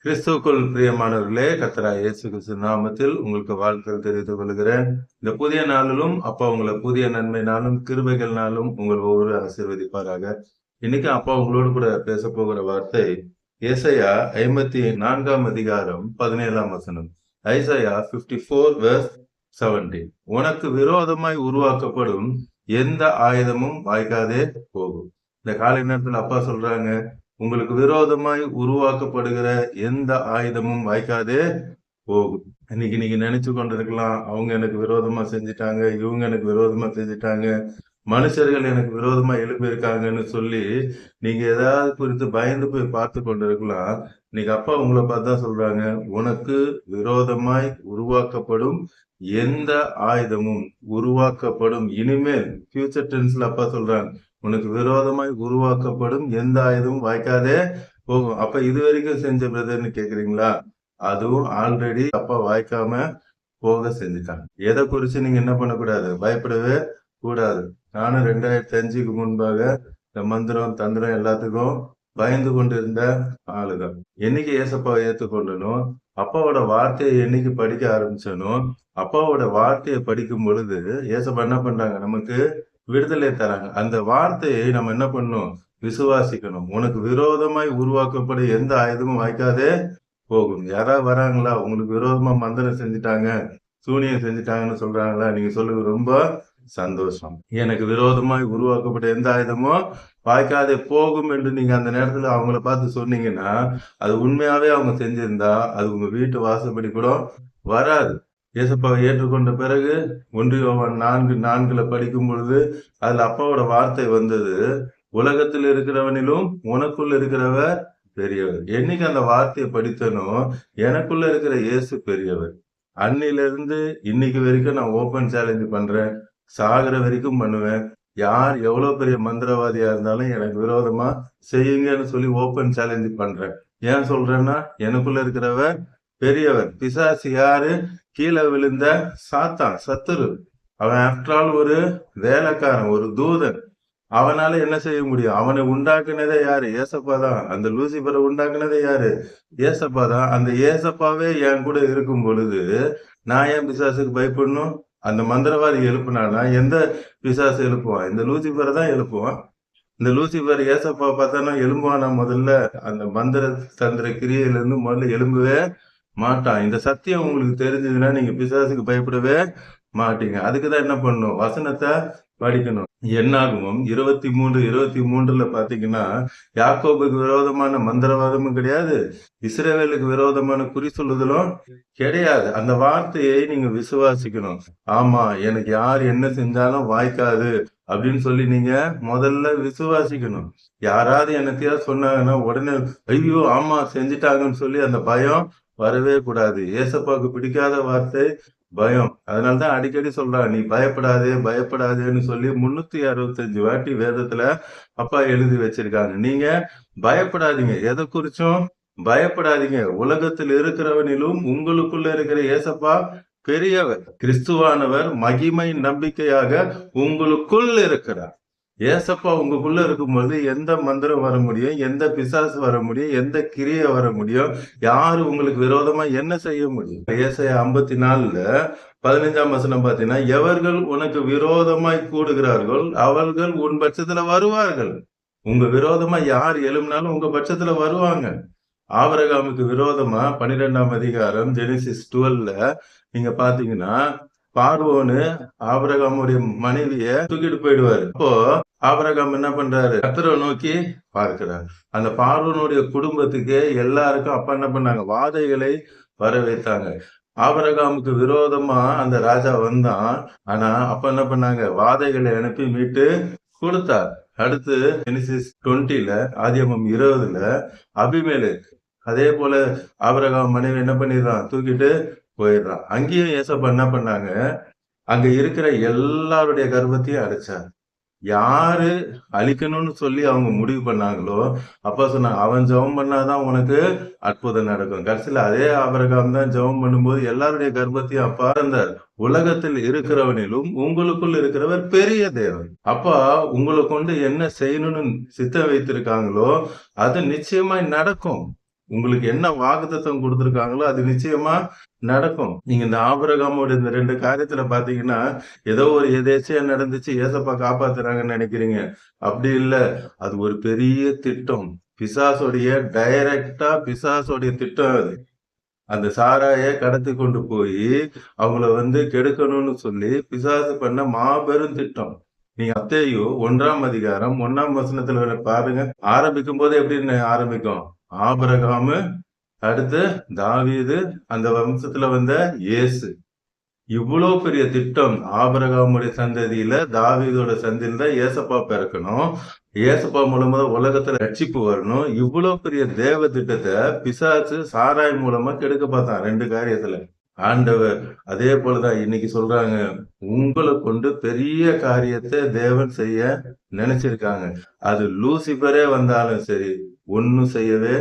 கிறிஸ்துவுக்குள் பிரியமானவர்களே, கர்த்தராகிய இயேசு கிறிஸ்து நாமத்தில் உங்களுக்கு வாழ்த்துக்கள் தெரிவித்துக் கொள்கிறேன். இந்த புதிய நாளிலும் அப்பா உங்களை புதிய நன்மைனாலும் கிருபைகள்னாலும் உங்கள் ஒவ்வொரு ஆசீர்வதிப்பாராக. இன்னைக்கு அப்பா உங்களோடு கூட பேச போகிற வார்த்தை ஏசாயா 54 அதிகாரம் 17 வசனம். ஐசாயா 54:17. உனக்கு விரோதமாய் உருவாக்கப்படும் எந்த ஆயுதமும் வாய்க்காதே போகும். இந்த காலை நேரத்தில் அப்பா சொல்றாங்க, உங்களுக்கு விரோதமாய் உருவாக்கப்படுகிற எந்த ஆயுதமும் வாய்க்காதே போகும். இன்னைக்கு நீங்க நினைச்சு கொண்டிருக்கலாம், அவங்க எனக்கு விரோதமா செஞ்சுட்டாங்க, இவங்க எனக்கு விரோதமா செஞ்சுட்டாங்க, மனுஷர்கள் எனக்கு விரோதமா எழுப்பியிருக்காங்கன்னு சொல்லி நீங்க ஏதாவது குறித்து பயந்து போய் பார்த்து கொண்டிருக்கலாம். இன்னைக்கு அப்பா உங்களை பார்த்து தான் சொல்றாங்க, உனக்கு விரோதமாய் உருவாக்கப்படும் எந்த ஆயுதமும் உருவாக்கப்படும். இனிமேல் ஃபியூச்சர் டென்ஸ்ல அப்பா சொல்றாங்க, உனக்கு விரோதமாய் உருவாக்கப்படும் எந்த ஆயுதமும் வாய்க்காதே போகும். அப்ப இது வரைக்கும் செஞ்ச பிரதர்ன்னு கேக்குறீங்களா? அதுவும் ஆல்ரெடி அப்பா வாய்க்காம போக செஞ்சுட்டாங்க. எதை குறிச்சு நீங்க என்ன பண்ணக்கூடாது? பயப்படவே கூடாது. நானும் 2005க்கு முன்பாக இந்த மந்திரம் தந்திரம் எல்லாத்துக்கும் பயந்து கொண்டிருந்த ஆளுதான். என்னைக்கு ஏசப்பாவை ஏற்றுக்கொள்ளனோ, அப்பாவோட வார்த்தையை என்னைக்கு படிக்க ஆரம்பிச்சனோ, அப்பாவோட வார்த்தையை படிக்கும் பொழுது ஏசப்பா என்ன பண்றாங்க, நமக்கு விடுதலை தராங்க. அந்த வார்த்தையை நம்ம என்ன பண்ணணும்? விசுவாசிக்கணும். உனக்கு விரோதமாய் உருவாக்கப்படும் எந்த ஆயுதமும் வாய்க்காதே போகும். யாராவது வராங்களா, உங்களுக்கு விரோதமா மந்திரம் செஞ்சுட்டாங்க, சூனியம் செஞ்சுட்டாங்கன்னு சொல்றாங்களா? நீங்க சொல்லுங்க, ரொம்ப சந்தோஷம். எனக்கு விரோதமாய் உருவாக்கப்பட்ட எந்த ஆயுதமும் வாய்க்காதே போகும் என்று நீங்க அந்த நேரத்துல அவங்கள பார்த்து சொன்னீங்கன்னா, அது உண்மையாவே அவங்க செஞ்சிருந்தா அது உங்க வீட்டு வாசப்படி கூட வராது. ஏசப்பாவை ஏற்றுக்கொண்ட பிறகு 1 யோவான் 4:4 படிக்கும் பொழுது அதுல அப்பாவோட வார்த்தை வந்தது, உலகத்தில் இருக்கிறவனிலும் உனக்குள்ள இருக்கிறவர் பெரியவர். என்னைக்கு அந்த வார்த்தையை படித்தனோ, எனக்குள்ள இருக்கிற இயேசு பெரியவர். அன்னிலிருந்து இன்னைக்கு வரைக்கும் நான் ஓபன் சேலஞ்ச் பண்றேன், சாகிற வரைக்கும் பண்ணுவேன். யார் எவ்வளவு பெரிய மந்திரவாதியா இருந்தாலும் எனக்கு விரோதமா செய்யுங்கன்னு சொல்லி ஓபன் சேலஞ்ச் பண்றேன். ஏன் சொல்றேன்னா, எனக்குள்ள இருக்கிறவர் பெரியவர். பிசாசு யாரு? கீழே விழுந்த சாத்தான், சத்துரு. அவன் ஆஃப்டர் ஆல் ஒரு வேலைக்காரன், ஒரு தூதன். அவனால என்ன செய்ய முடியும்? அவனை உண்டாக்குனதே யாரு? ஏசப்பா தான். அந்த லூசிபரை உண்டாக்குனதே யாரு? ஏசப்பா தான். அந்த ஏசப்பாவே என் கூட இருக்கும் பொழுது நான் ஏன் பிசாசுக்கு பயப்படணும்? அந்த மந்திரவாதி எழுப்புனானா எந்த பிசாசு எழுப்புவான்? இந்த லூசிபரை தான் எழுப்புவான். இந்த லூசிபர் ஏசப்பா பார்த்தானா எழும்புவானா? முதல்ல அந்த மந்திர தந்திர கிரியையிலிருந்து முதல்ல எழும்பவே மாட்டான். இந்த சத்தியம் உங்களுக்கு தெரிஞ்சதுன்னா நீங்க பிசாசுக்கு பயப்படவே மாட்டீங்க. அதுக்குதான் என்ன பண்ணணும்? வசனத்தை படிக்கணும். என்னாகமம் 23:23 பாத்தீங்கன்னா, யாக்கோபுக்கு விரோதமான மந்திரவாதமும் கிடையாது, இஸ்ரவேலுக்கு விரோதமான குறி சொல்லுதலும் கிடையாது. அந்த வார்த்தையை நீங்க விசுவாசிக்கணும். ஆமா, எனக்கு யார் என்ன செஞ்சாலும் வாய்க்காது அப்படின்னு சொல்லி நீங்க முதல்ல விசுவாசிக்கணும். யாராவது என்னத்தையா சொன்னாங்கன்னா உடனே ஐயோ ஆமா செஞ்சுட்டாங்கன்னு சொல்லி அந்த பயம் வரவே கூடாது. ஏசப்பாவுக்கு பிடிக்காத வார்த்தை பயம். அதனாலதான் அடிக்கடி சொல்றான், நீ பயப்படாதே பயப்படாதேன்னு சொல்லி 365 வாட்டி வேதத்துல அப்பா எழுதி வச்சிருக்காங்க. நீங்க பயப்படாதீங்க, எதை குறிச்சும் பயப்படாதீங்க. உலகத்தில் இருக்கிறவனிலும் உங்களுக்குள்ள இருக்கிற ஏசப்பா பெரியவர். கிறிஸ்துவானவர் மகிமை நம்பிக்கையாக உங்களுக்குள் இருக்கிறார். ஏசப்பா உங்களுக்குள்ள இருக்கும்போது எந்த மந்திரம் வர முடியும், எந்த பிசாசு வர முடியும், எந்த கிரியை வர முடியும், யாரு உங்களுக்கு விரோதமா என்ன செய்ய முடியும்? ஏசாயா 54:15 வசனம் பாத்தீங்கன்னா, எவர்கள் உனக்கு விரோதமாய் கூடுகிறார்கள் அவர்கள் உன் பட்சத்துல வருவார்கள். உங்க விரோதமா யார் எழும்பினாலும் உங்க பட்சத்துல வருவாங்க. ஆபிரகாமுக்கு விரோதமா 12ஆம் அதிகாரம் ஜெனிசிஸ் 12 நீங்க பாத்தீங்கன்னா, பார்வோனு ஆபிரகாமுடைய மனைவிய தூக்கிட்டு போயிடுவாரு. அப்போ ஆபிரகாம் என்ன பண்றாரு? கர்த்தரை நோக்கி பார்க்கிறார். அந்த பார்வோனுடைய குடும்பத்துக்கு எல்லாருக்கும் அப்பா என்ன பண்ணாங்க? வாதைகளை வர வைத்தாங்க. ஆபிரகாமுக்கு விரோதமா அந்த ராஜா வந்தான். ஆனா அப்ப என்ன பண்ணாங்க? வாதைகளை அனுப்பி மீட்டு கொடுத்தார். அடுத்து ஜெனிசிஸ் 20 ஆதியாகமம் 20 அபிமெலேக் அதே போல ஆபிரகாம் மனைவி என்ன பண்ணிடுறான்? தூக்கிட்டு போயிடுறான். அங்கேயும் ஏசப்பா என்ன பண்ணாங்க? அங்க இருக்கிற எல்லாருடைய கர்ப்பத்தையும் அடைச்சார். யாரு அழிக்கணும்னு சொல்லி அவங்க முடிவு பண்ணாங்களோ அப்பா சொன்னாங்க, அவன் ஜெபம் பண்ணாதான் உனக்கு அற்புதம் நடக்கும். கடைசியில அதே ஆபிரகாம் தான் ஜெபம் பண்ணும்போது எல்லாருடைய கர்ப்பத்தையும் அப்பா இருந்தார். உலகத்தில் இருக்கிறவனிலும் உங்களுக்குள் இருக்கிறவர் பெரிய தேவன். அப்பா உங்களை கொண்டு என்ன செய்யணும்னு சித்தம் வைத்திருக்காங்களோ அது நிச்சயமாய் நடக்கும். உங்களுக்கு என்ன வாக்குத்தத்தம் கொடுத்திருக்காங்களோ அது நிச்சயமா நடக்கும். நீங்க இந்த ஆபிரகாமோட இந்த 2 காரியத்துல பாத்தீங்கன்னா, ஏதோ ஒரு எதேர்ச்சையா நடந்துச்சு, ஏசப்பா காப்பாத்துறாங்கன்னு நினைக்கிறீங்க. அப்படி இல்ல. அது ஒரு பெரிய திட்டம். பிசாசுடைய திட்டம் அது. அந்த சாராய கடத்தி கொண்டு போய் அவங்கள கெடுக்கணும்னு சொல்லி பிசாசு பண்ண மாபெரும் திட்டம். நீங்க மத்தேயு 1ஆம் அதிகாரம் 1ஆம் வசனத்துல பாருங்க. ஆரம்பிக்கும் போது எப்படின்னு ஆரம்பிக்கும்? ஆபிரகாமு, அடுத்து தாவீது, அந்த வம்சத்துல வந்த இயேசு. இவ்வளவு பெரிய திட்டம். ஆபிரகாமுடைய சந்ததியில தாவீதோட சந்ததியில தான் ஏசப்பா பிறக்கணும். ஏசப்பா மூலமா உலகத்துல ரட்சிப்பு வரணும். இவ்வளவு பெரிய தேவ திட்டத்தை பிசாசு சாராய் மூலமா கெடுக்க பார்த்தான் 2 காரியத்துல. ஆண்டவர் அதே போலதான் இன்னைக்கு சொல்றாங்க, உங்களை கொண்டு பெரிய காரியத்தை தேவன் செய்ய நினைச்சிருக்காங்க. அது லூசிபரே வந்தாலும் சரி, ஒன்னும் செய்யவே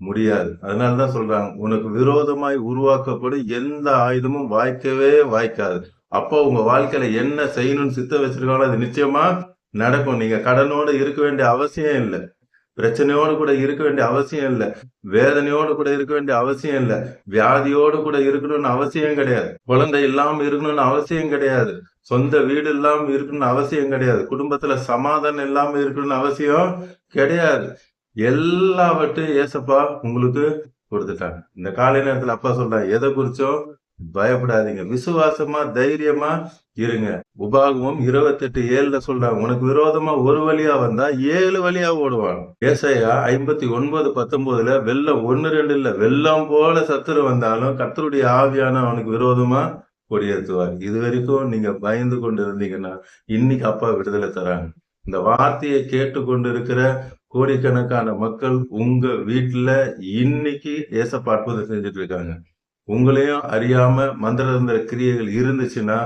முடியாது. அதனாலதான் சொல்றாங்க, உனக்கு விரோதமாய் உருவாக்கப்படும் எந்த ஆயுதமும் வாய்க்கவே வாய்க்காது. அப்போ உங்க வாழ்க்கையில என்ன செய்யணும்னு சித்த வச்சிருக்காங்களோ அது நிச்சயமா நடக்கும். நீங்க கடனோடு இருக்க வேண்டிய அவசியம் இல்லை. பிரச்சனையோடு கூட இருக்க வேண்டிய அவசியம் இல்லை. வேதனையோடு கூட இருக்க வேண்டிய அவசியம் இல்லை. வியாதியோடு கூட இருக்கணும்னு அவசியம் கிடையாது. குழந்தை இல்லாம இருக்கணும்னு அவசியம் கிடையாது. சொந்த வீடு இல்லாம இருக்கணும்னு அவசியம் கிடையாது. குடும்பத்துல சமாதானம் இல்லாம இருக்கணும்னு அவசியம் கிடையாது. எல்லாவற்றையும் ஏசப்பா உங்களுக்கு கொடுத்துட்டாங்க. இந்த காலை நேரத்துல அப்பா சொல்றாங்க, எதை குறிச்சும் பயப்படாதீங்க, விசுவாசமா தைரியமா இருங்க. உபாகமம் 28:7 சொல்றாங்க, உனக்கு விரோதமா ஒரு வழியா வந்தா 7 வழியா ஓடுவான். ஏசாயா 59:19 வெள்ளம் 1-2 இல்ல, வெள்ளம் போல சத்துரு வந்தாலும் கர்த்தருடைய ஆவியான அவனுக்கு விரோதமா கொடியேற்றுவார். இது வரைக்கும் நீங்க பயந்து கொண்டு இருந்தீங்கன்னா இன்னைக்கு அப்பா விடுதலை தராங்க. இந்த வார்த்தையை கேட்டு கொண்டு இருக்கிற கோடிக்கணக்கான மக்கள் உங்க வீட்டுல இன்னைக்கு ஏசப்பா அற்புதம் செஞ்சுட்டு இருக்காங்க. உங்களையும் அறியாம மந்திர கிரியைகள் இருந்துச்சுன்னா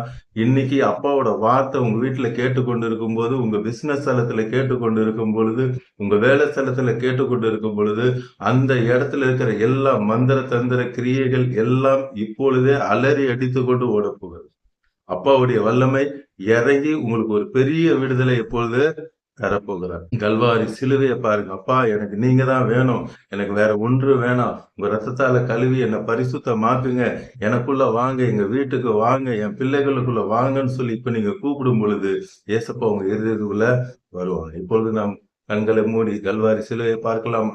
இன்னைக்கு அப்பாவோட வார்த்தை உங்க வீட்டுல கேட்டுக்கொண்டு இருக்கும் போது, உங்க பிசினஸ் ஸ்தலத்துல கேட்டுக்கொண்டு இருக்கும் பொழுது, உங்க வேலை ஸ்தலத்துல கேட்டுக்கொண்டு இருக்கும் பொழுது, அந்த இடத்துல இருக்கிற எல்லா மந்திர தந்திர கிரியைகள் எல்லாம் இப்பொழுதே அலறி அடித்து கொண்டு ஓட போகுது. அப்பாவுடைய வல்லமை இறங்கி உங்களுக்கு ஒரு பெரிய விடுதலை எப்பொழுது தரப்போகிறார். கல்வாரி சிலுவையை பாருங்க. அப்பா, எனக்கு நீங்க தான் வேணும், எனக்கு வேற ஒன்று வேணாம், உங்க ரத்தத்தால கழுவி என்னை பரிசுத்தமாக்குங்க, எனக்குள்ள வாங்க, எங்க வீட்டுக்கு வாங்க, என் பிள்ளைகளுக்குள்ள வாங்கன்னு சொல்லி இப்ப நீங்க கூப்பிடும் பொழுது ஏசப்பா உங்க இருதயத்துக்குள்ள வருவாங்க. இப்பொழுது நாம் கண்களை மூடி கல்வாரி சிலுவையை பார்க்கலாம்.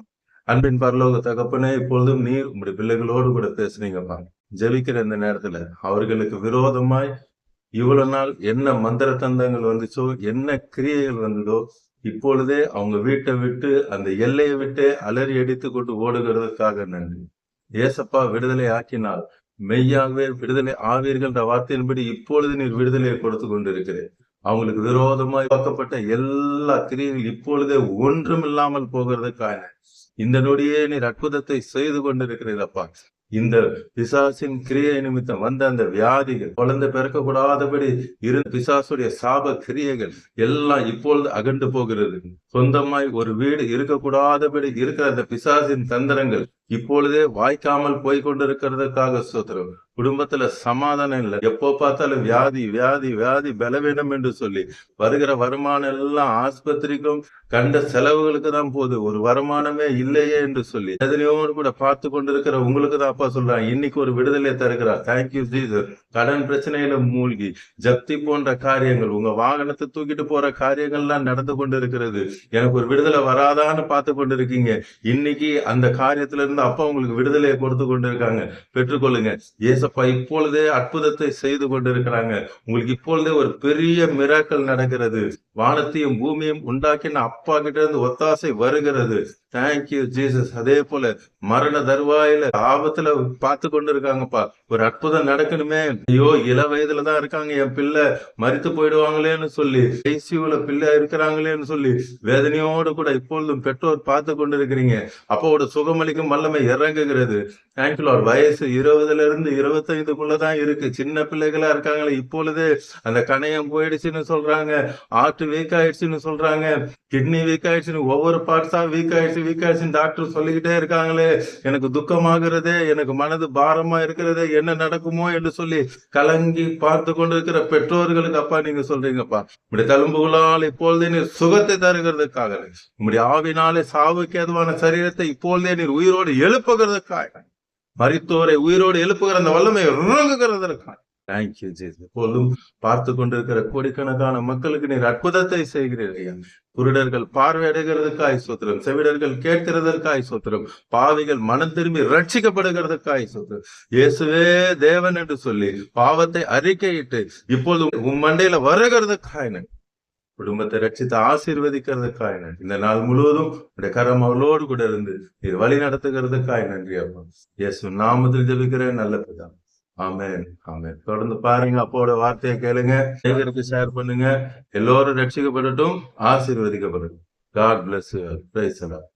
அன்பின் பரலோக தகப்பனே, இப்பொழுதும் நீர் உங்களுடைய பிள்ளைகளோடு கூட பேசுனீங்கப்பா. ஜெபிக்கிற இந்த நேரத்துல அவர்களுக்கு விரோதமாய் இவ்வளவு நாள் என்ன மந்திர தந்தங்கள் வந்துச்சோ, என்ன கிரியைகள் வந்ததோ, இப்பொழுதே அவங்க வீட்டை விட்டு அந்த எல்லையை விட்டு அலறி அடித்து கொண்டு ஓடுகிறதுக்காக நன்றி. ஏசப்பா விடுதலை ஆக்கினால் மெய்யாகவே விடுதலை ஆவீர்கள் வார்த்தையின்படி இப்பொழுது நீர் விடுதலையை கொடுத்து கொண்டிருக்கிறேன். அவங்களுக்கு விரோதமாய் பார்க்கப்பட்ட எல்லா கிரியைகள் இப்பொழுதே ஒன்றும் இல்லாமல் போகிறதுக்காக இந்த நொடியே நீர் அற்புதத்தை செய்து கொண்டிருக்கிறீரப்பா. இந்த பிசாசின் கிரியை நிமித்தம் வந்த அந்த வியாதிகள், குழந்தை பிறக்க கூடாதபடி இருந்த பிசாசுடைய சாப கிரியைகள் எல்லாம் இப்பொழுது அகண்டு போகிறது. சொந்தமாய் ஒரு வீடு இருக்கக்கூடாதபடி இருக்கிற அந்த பிசாசின் தந்திரங்கள் இப்பொழுதே வாய்க்காமல் போய்கொண்டிருக்கிறதுக்காக ஸ்தோத்திரம். குடும்பத்துல சமாதானம் இல்லை, எப்போ பார்த்தாலும் வியாதி வியாதி வியாதி, பலவீனம் என்று சொல்லி வருகிற வருமானம் எல்லாம் ஆஸ்பத்திரிக்கும் கண்ட செலவுகளுக்கு தான் போகுது, ஒரு வருமானமே இல்லையே என்று சொல்லி எதனையோடு கூட பார்த்து கொண்டிருக்கிற உங்களுக்கு தான் அப்பா சொல்றாங்க, இன்னைக்கு ஒரு விடுதலை தருகிறார். Thank you Jesus. கடன் பிரச்சனையில மூழ்கி ஜப்தி போன்ற காரியங்கள், உங்க வாகனத்தை தூக்கிட்டு போற காரியங்கள்லாம் நடந்து கொண்டு இருக்கிறது. எனக்கு ஒரு விடுதலை வராதான்னு பார்த்து கொண்டு இருக்கீங்க. இன்னைக்கு அந்த காரியத்துல இருந்து அப்பா உங்களுக்கு விடுதலையை கொடுத்து கொண்டு இருக்காங்க. பெற்றுக்கொள்ளுங்க. ஏசப்பா இப்பொழுதே அற்புதத்தை செய்து கொண்டிருக்கிறாங்க. உங்களுக்கு இப்பொழுதே ஒரு பெரிய மிராக்கள் நடக்கிறது. வானத்தையும் பூமியும் உண்டாக்கின அப்பா கிட்ட இருந்து ஒத்தாசை வருகிறது. Thank you Jesus. அதே போல மரண தருவாயில ஆபத்துல பார்த்து கொண்டு இருக்காங்கப்பா, ஒரு அற்புதம் நடக்கணுமே. ஐயோ, இள வயதுலதான் இருக்காங்க, என் பிள்ளை மரித்து போயிடுவாங்களேன்னு சொல்லி, ஐசியூல பிள்ளை இருக்கிறாங்களேன்னு சொல்லி வேதனையோடு கூட இப்பொழுதும் பெற்றோர் பார்த்து கொண்டு இருக்கிறீங்க. அப்பாவோட சுகமளிக்கும் வல்லமை இறங்குகிறது. Thank you Lord. வயசு 20 இருந்து 25 இருக்கு. சின்ன பிள்ளைகளா இருக்காங்களே, இப்பொழுது அந்த கணையம் போயிடுச்சுன்னு சொல்றாங்க, ஆர்ட் வீக் ஆயிடுச்சுன்னு சொல்றாங்க, கிட்னி வீக் ஆயிடுச்சுன்னு, ஒவ்வொரு பார்ட்ஸா வீக் ஆயிடுச்சு விகாசின் டாக்டர் சொல்லிக்கிட்டே இருக்காங்களே, எனக்கு துக்கமாகிறதே, எனக்கு மனது பாரமா இருக்கிறதே, என்ன நடக்குமோ என்று சொல்லி கலங்கி பார்த்து கொண்டிருக்கிற பெற்றோர்களுக்கு அப்பா நீங்க சொல்றீங்கப்பா, உங்களுடைய தழும்புகளால் இப்பொழுதே நீர் சுகத்தை தருகிறதுக்காக, உங்களுடைய ஆவினாலே சாவுக்கு ஏதுவான சரீரத்தை இப்பொழுதே நீர் உயிரோடு எழுப்புகிறதுக்காக, மரித்தோரை உயிரோடு எழுப்புகிற அந்த வல்லமை இறங்குகிறதற்காக தேங்க்யூ ஜீசஸ். இப்பொழுதும் பார்த்து கொண்டிருக்கிற கோடிக்கணக்கான மக்களுக்கு நீர் அற்புதத்தை செய்கிறீர்கள். குருடர்கள் பார்வையடைகிறதுக்காய் சோத்திரம், செவிடர்கள் கேட்கிறதற்காய் சோத்திரம், பாவிகள் மனம் திரும்பி ரட்சிக்கப்படுகிறதுக்காய் சோத்திரம். இயேசுவே தேவன் என்று சொல்லி பாவத்தை அறிக்கையிட்டு இப்பொழுது உன் மண்டையில வருகிறதுக்காய் குடும்பத்தை ரட்சித்து ஆசீர்வதிக்கிறதுக்காய் நன்றி. இந்த நாள் முழுவதும் உடைய கரம் அவளோடு கூட இருந்து இது வழி நடத்துகிறதுக்காய் நன்றி அப்பா. இயேசு நாமத்தில் ஜெபிக்கிறேன் நல்ல பிதா. ஆமென் ஆமென். தொடர்ந்து பாருங்க, அப்போட வார்த்தையை கேளுங்க, ஷேர் பண்ணுங்க. எல்லோரும் ரட்சிக்கப்படட்டும், ஆசீர்வதிக்கப்படட்டும். God bless you. Praise the Lord.